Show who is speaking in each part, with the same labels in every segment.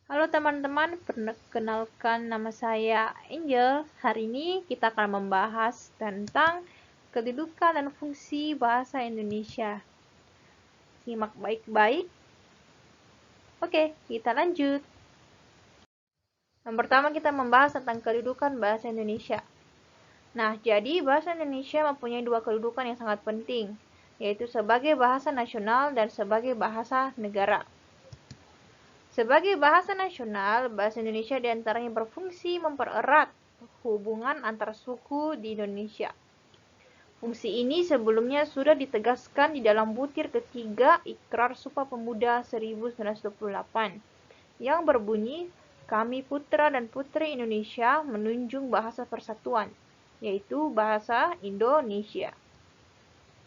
Speaker 1: Halo teman-teman, perkenalkan nama saya Angel. Hari ini kita akan membahas tentang kedudukan dan fungsi bahasa Indonesia. Simak baik-baik. Oke, kita lanjut. Yang pertama kita membahas tentang kedudukan bahasa Indonesia. Nah, jadi bahasa Indonesia mempunyai dua kedudukan yang sangat penting, yaitu sebagai bahasa nasional dan sebagai bahasa negara. Sebagai bahasa nasional, bahasa Indonesia diantaranya berfungsi mempererat hubungan antar suku di Indonesia. Fungsi ini sebelumnya sudah ditegaskan di dalam butir ketiga Ikrar Sumpah Pemuda 1928 yang berbunyi, "Kami putra dan putri Indonesia menunjung bahasa persatuan, yaitu bahasa Indonesia."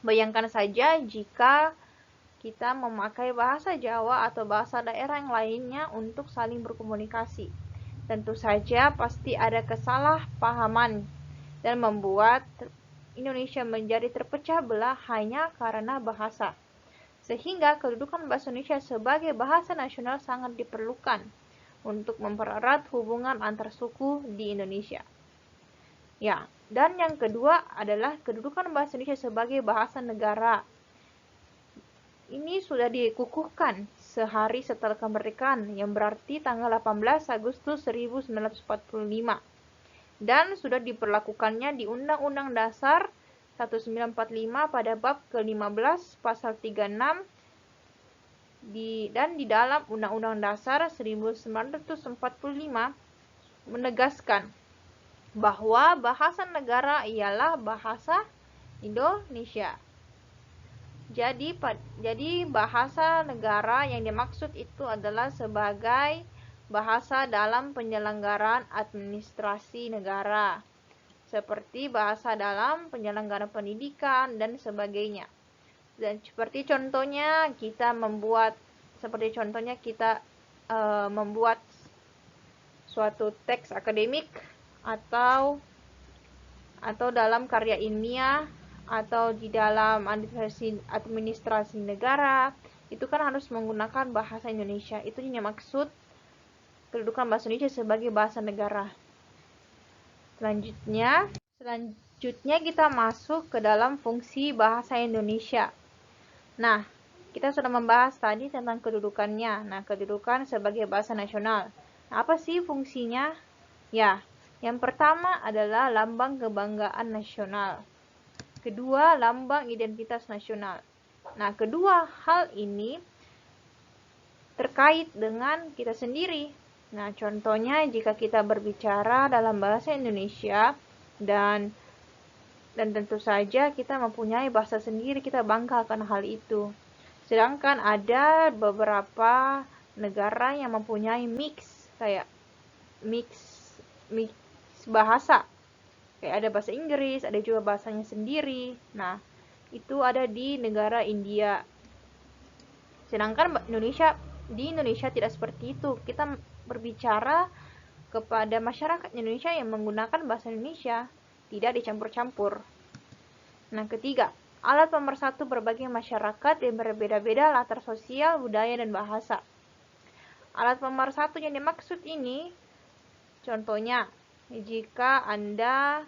Speaker 1: Bayangkan saja jika kita memakai bahasa Jawa atau bahasa daerah yang lainnya untuk saling berkomunikasi. Tentu saja pasti ada kesalahpahaman dan membuat Indonesia menjadi terpecah belah hanya karena bahasa. Sehingga kedudukan bahasa Indonesia sebagai bahasa nasional sangat diperlukan untuk mempererat hubungan antar suku di Indonesia. Ya, dan yang kedua adalah kedudukan bahasa Indonesia sebagai bahasa negara. Ini sudah dikukuhkan sehari setelah kemerdekaan, yang berarti tanggal 18 Agustus 1945, dan sudah diperlakukannya di Undang-Undang Dasar 1945 pada bab ke-15 pasal 36 dan di dalam Undang-Undang Dasar 1945 menegaskan bahwa bahasa negara ialah bahasa Indonesia. Jadi bahasa negara yang dimaksud itu adalah sebagai bahasa dalam penyelenggaraan administrasi negara, seperti bahasa dalam penyelenggaraan pendidikan dan sebagainya. Dan seperti contohnya kita membuat suatu teks akademik atau dalam karya ilmiah atau di dalam administrasi negara, itu kan harus menggunakan bahasa Indonesia. Itu yang maksud kedudukan bahasa Indonesia sebagai bahasa negara. Selanjutnya kita masuk ke dalam fungsi bahasa Indonesia. Nah, kita sudah membahas tadi tentang kedudukannya. Nah, kedudukan sebagai bahasa nasional. Nah, apa sih fungsinya? Ya, yang pertama adalah lambang kebanggaan nasional. Kedua, lambang identitas nasional. Nah, kedua hal ini terkait dengan kita sendiri. Nah, contohnya jika kita berbicara dalam bahasa Indonesia dan tentu saja kita mempunyai bahasa sendiri, kita bangga akan hal itu. Sedangkan ada beberapa negara yang mempunyai mix bahasa. Kayak ada bahasa Inggris, ada juga bahasanya sendiri. Nah, itu ada di negara India. Sedangkan di Indonesia tidak seperti itu. Kita berbicara kepada masyarakat Indonesia yang menggunakan bahasa Indonesia, tidak dicampur-campur. Nah, ketiga, alat pemersatu berbagai masyarakat yang berbeda-beda latar sosial, budaya, dan bahasa. Alat pemersatu yang dimaksud ini, contohnya, jika Anda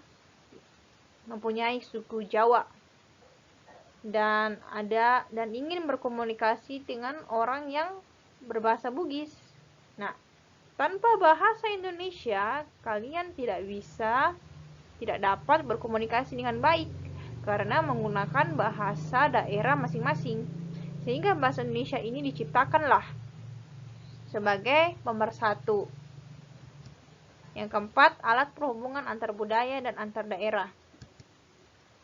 Speaker 1: mempunyai suku Jawa dan ingin berkomunikasi dengan orang yang berbahasa Bugis. Nah, tanpa bahasa Indonesia, kalian tidak dapat berkomunikasi dengan baik karena menggunakan bahasa daerah masing-masing. Sehingga bahasa Indonesia ini diciptakanlah sebagai pemersatu. Yang keempat, alat perhubungan antar budaya dan antar daerah.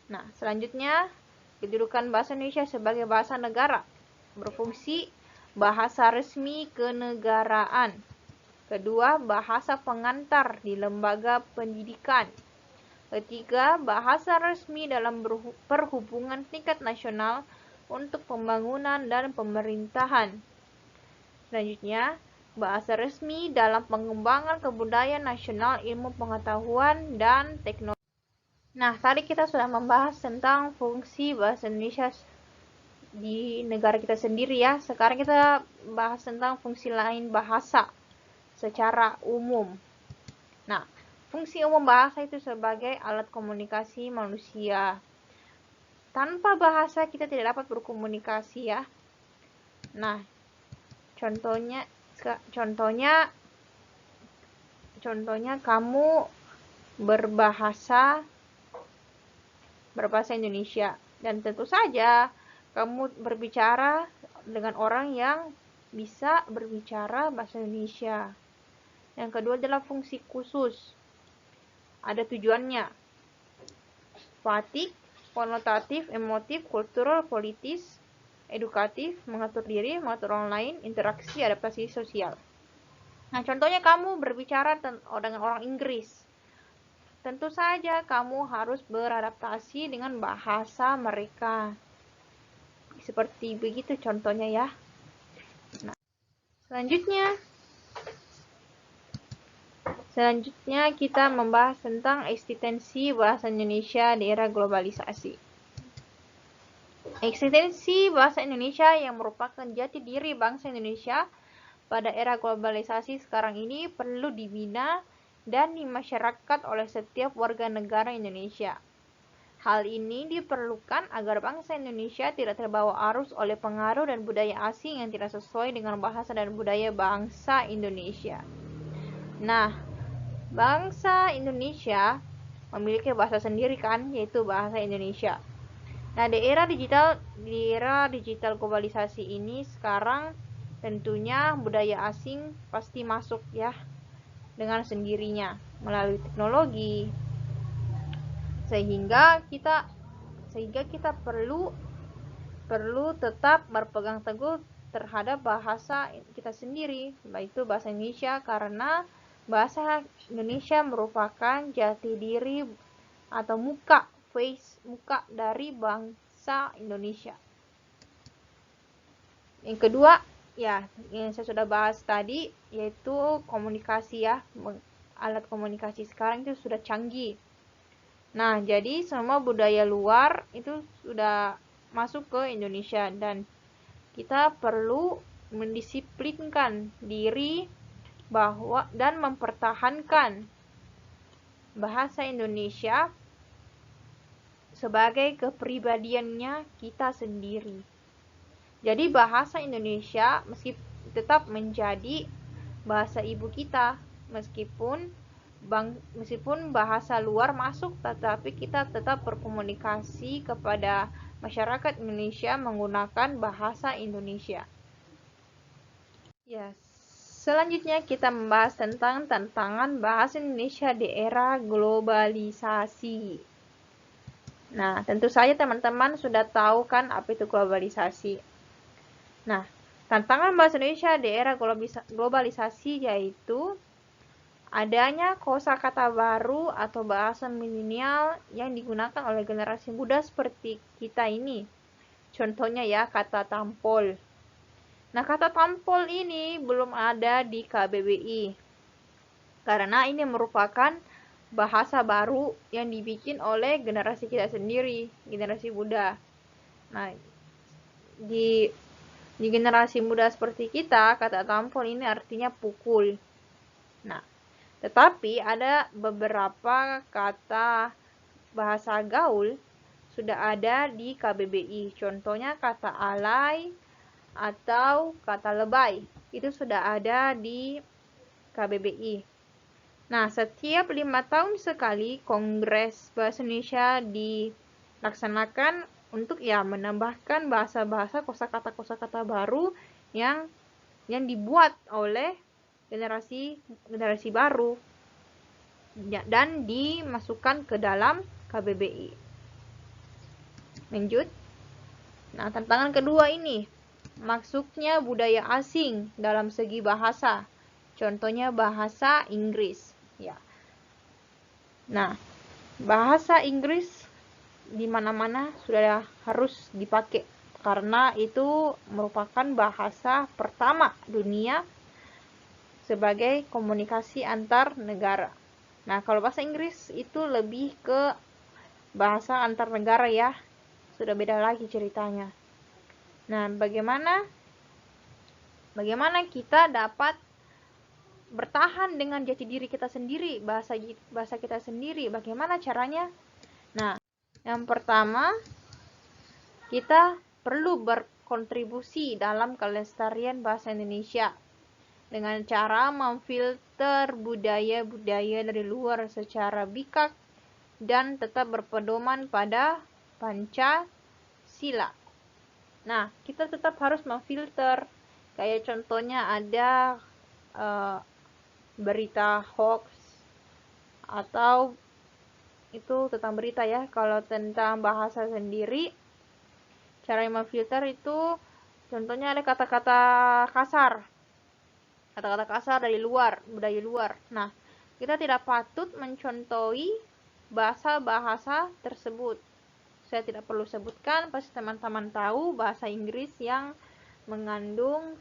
Speaker 1: Nah, selanjutnya, kedudukan bahasa Indonesia sebagai bahasa negara. Berfungsi bahasa resmi kenegaraan. Kedua, bahasa pengantar di lembaga pendidikan. Ketiga, bahasa resmi dalam perhubungan tingkat nasional untuk pembangunan dan pemerintahan. Selanjutnya, bahasa resmi dalam pengembangan kebudayaan nasional, ilmu pengetahuan, dan teknologi. Nah, tadi kita sudah membahas tentang fungsi bahasa Indonesia di negara kita sendiri ya. Sekarang kita bahas tentang fungsi lain bahasa secara umum. Nah, fungsi umum bahasa itu sebagai alat komunikasi manusia. Tanpa bahasa kita tidak dapat berkomunikasi ya. Nah, contohnya kamu berbahasa Indonesia, dan tentu saja kamu berbicara dengan orang yang bisa berbicara bahasa Indonesia. Yang kedua adalah fungsi khusus. Ada tujuannya. Fatik, konotatif, emotif, kultural, politis, edukatif, mengatur diri, mengatur orang lain, interaksi, adaptasi sosial. Nah, contohnya kamu berbicara dengan orang Inggris. Tentu saja kamu harus beradaptasi dengan bahasa mereka. Seperti begitu contohnya ya. Nah, selanjutnya kita membahas tentang eksistensi bahasa Indonesia di era globalisasi. Eksistensi bahasa Indonesia yang merupakan jati diri bangsa Indonesia pada era globalisasi sekarang ini perlu dibina dan dimasyarakat oleh setiap warga negara Indonesia. Hal ini diperlukan agar bangsa Indonesia tidak terbawa arus oleh pengaruh dan budaya asing yang tidak sesuai dengan bahasa dan budaya bangsa Indonesia. Nah, bangsa Indonesia memiliki bahasa sendiri kan, yaitu bahasa Indonesia. Nah, di era digital globalisasi ini sekarang tentunya budaya asing pasti masuk ya dengan sendirinya melalui teknologi. Sehingga kita perlu tetap berpegang teguh terhadap bahasa kita sendiri, yaitu bahasa Indonesia, karena bahasa Indonesia merupakan jati diri atau muka dari bangsa Indonesia. Yang kedua, ya, yang saya sudah bahas tadi, yaitu komunikasi ya. Alat komunikasi sekarang itu sudah canggih. Nah, jadi semua budaya luar itu sudah masuk ke Indonesia, dan kita perlu mendisiplinkan diri dan mempertahankan bahasa Indonesia sebagai kepribadiannya kita sendiri. Jadi bahasa Indonesia tetap menjadi bahasa ibu kita, meskipun bahasa luar masuk, tetapi kita tetap berkomunikasi kepada masyarakat Indonesia menggunakan bahasa Indonesia. Ya, selanjutnya kita membahas tentang tantangan bahasa Indonesia di era globalisasi. Nah, tentu saja teman-teman sudah tahu kan apa itu globalisasi. Nah, tantangan bahasa Indonesia di era globalisasi yaitu adanya kosakata baru atau bahasa milenial yang digunakan oleh generasi muda seperti kita ini. Contohnya ya, kata tampol. Nah, kata tampol ini belum ada di KBBI. Karena ini merupakan bahasa baru yang dibikin oleh generasi kita sendiri, generasi muda. Nah, di generasi muda seperti kita, kata tampol ini artinya pukul. Nah, tetapi ada beberapa kata bahasa gaul sudah ada di KBBI. Contohnya kata alay atau kata lebay. Itu sudah ada di KBBI. Nah, setiap 5 tahun sekali Kongres Bahasa Indonesia dilaksanakan untuk menambahkan bahasa-bahasa kosakata baru yang dibuat oleh generasi baru dan dimasukkan ke dalam KBBI. Lanjut. Nah, tantangan kedua ini, masuknya budaya asing dalam segi bahasa. Contohnya bahasa Inggris, ya. Nah, bahasa Inggris di mana-mana sudah harus dipakai karena itu merupakan bahasa pertama dunia sebagai komunikasi antar negara. Nah, kalau bahasa Inggris itu lebih ke bahasa antar negara ya. Sudah beda lagi ceritanya. Nah, bagaimana kita dapat bertahan dengan jati diri kita sendiri, bahasa kita sendiri. Bagaimana caranya? Nah, yang pertama, kita perlu berkontribusi dalam kelestarian bahasa Indonesia dengan cara memfilter budaya-budaya dari luar secara bijak dan tetap berpedoman pada Pancasila. Nah, kita tetap harus memfilter. Kayak contohnya ada berita hoax atau itu tentang berita ya. Kalau tentang bahasa sendiri, cara memfilter itu contohnya ada kata-kata kasar. Kata-kata kasar dari luar, budaya luar. Nah, kita tidak patut mencontohi bahasa-bahasa tersebut. Saya tidak perlu sebutkan, pasti teman-teman tahu bahasa Inggris yang mengandung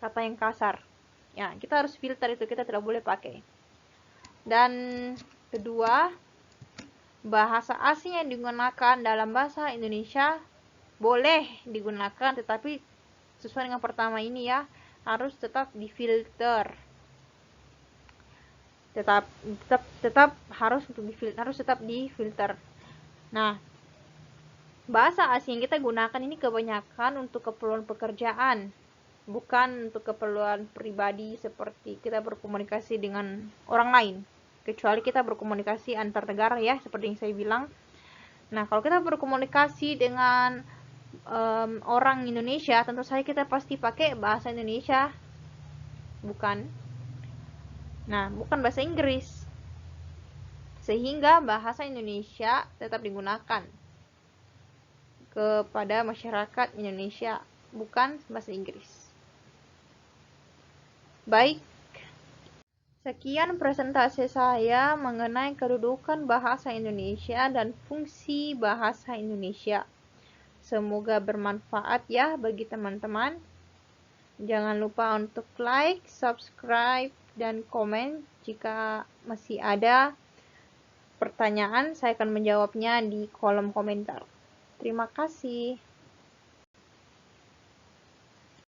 Speaker 1: kata yang kasar. Ya, kita harus filter itu, kita tidak boleh pakai. Dan kedua, bahasa asing yang digunakan dalam bahasa Indonesia boleh digunakan, tetapi sesuai dengan pertama ini ya, harus tetap difilter. Tetap harus tetap difilter. Nah, bahasa asing yang kita gunakan ini kebanyakan untuk keperluan pekerjaan, bukan untuk keperluan pribadi seperti kita berkomunikasi dengan orang lain, kecuali kita berkomunikasi antar negara ya, seperti yang saya bilang. Nah, kalau kita berkomunikasi dengan orang Indonesia, tentu saja kita pasti pakai bahasa Indonesia, bukan bahasa Inggris, sehingga bahasa Indonesia tetap digunakan kepada masyarakat Indonesia, bukan bahasa Inggris. Baik, sekian presentasi saya mengenai kedudukan bahasa Indonesia dan fungsi bahasa Indonesia. Semoga bermanfaat ya bagi teman-teman. Jangan lupa untuk like, subscribe, dan komen. Jika masih ada pertanyaan, saya akan menjawabnya di kolom komentar. Terima kasih.